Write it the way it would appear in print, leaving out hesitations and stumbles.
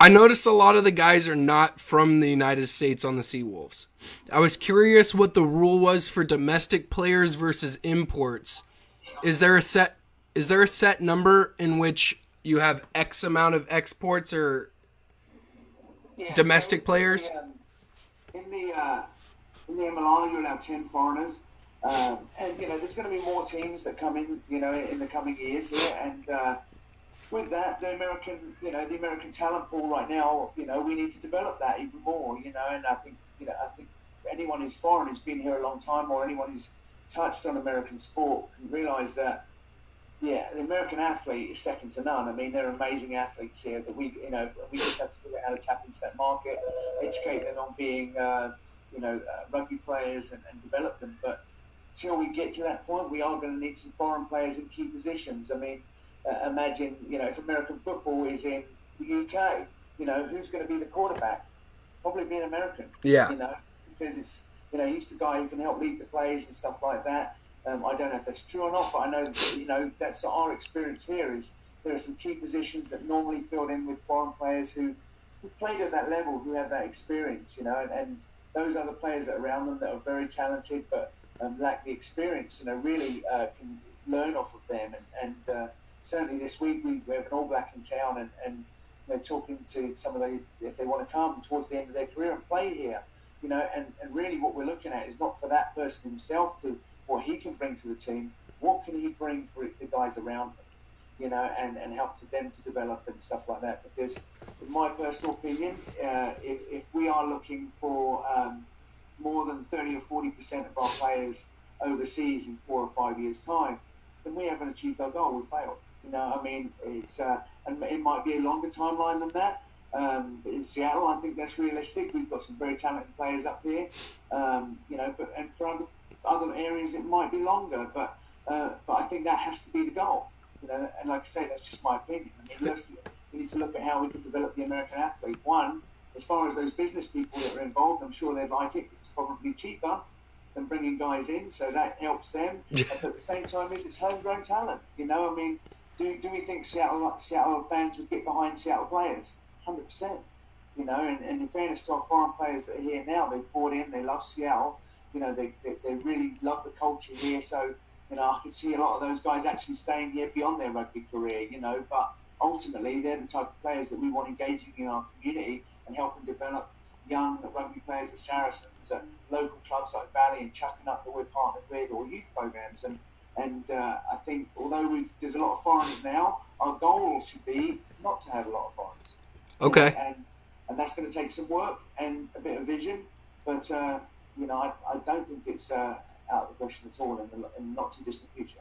I noticed a lot of the guys are not from the United States on the Seawolves. I was curious what the rule was for domestic players versus imports. Is there a set number in which you have X amount of exports or Yeah, so domestic players? in the uh, in the MLR, you allow 10 foreigners, and there's going to be more teams that come in, in the coming years here, and with that, the American talent pool right now, we need to develop that even more, and I think anyone who's foreign who's been here a long time, or anyone who's touched on American sport, can realise that yeah, the American athlete is second to none. I mean, they're amazing athletes here that we just have to figure out how to tap into that market, educate them on being, rugby players and develop them. But until we get to that point, we are going to need some foreign players in key positions. I mean, imagine, if American football is in the UK, who's going to be the quarterback? Probably be an American, Yeah. you know, because he's the guy who can help lead the plays and stuff like that. I don't know if that's true or not, but I know that's our experience here. Is there are some key positions that normally filled in with foreign players who played at that level, who have that experience, and those other players that are around them that are very talented but lack the experience, really can learn off of them. And certainly this week we have an All Black in town, and talking to some of the if they want to come towards the end of their career and play here, and really what we're looking at is not for that person himself to what he can bring to the team, what can he bring for the guys around him, and help to them to develop and stuff like that. Because, in my personal opinion, if we are looking for more than 30 or 40% of our players overseas in 4 or 5 years' time, then we haven't achieved our goal. We failed. I mean, and it might be a longer timeline than that. In Seattle, I think that's realistic. We've got some very talented players up here, but and for other areas it might be longer, but I think that has to be the goal. And like I say, that's just my opinion. I mean, we need to look at how we can develop the American athlete. One, as far as those business people that are involved, I'm sure they like it. It's probably cheaper than bringing guys in, so that helps them. But at the same time, it's homegrown talent. I mean, do we think Seattle fans would get behind Seattle players? 100%. And in fairness to our foreign players that are here now, they've bought in, they love Seattle. They really love the culture here. So, I can see a lot of those guys actually staying here beyond their rugby career, but ultimately they're the type of players that we want engaging in our community and helping develop young rugby players at Saracens, at local clubs like Valley and Chucking Up that we're partnered with, or youth programs. And I think although there's a lot of foreigners now, our goal should be not to have a lot of foreigners. Okay. And that's going to take some work and a bit of vision, but I don't think it's out of the question at all in the not too distant future.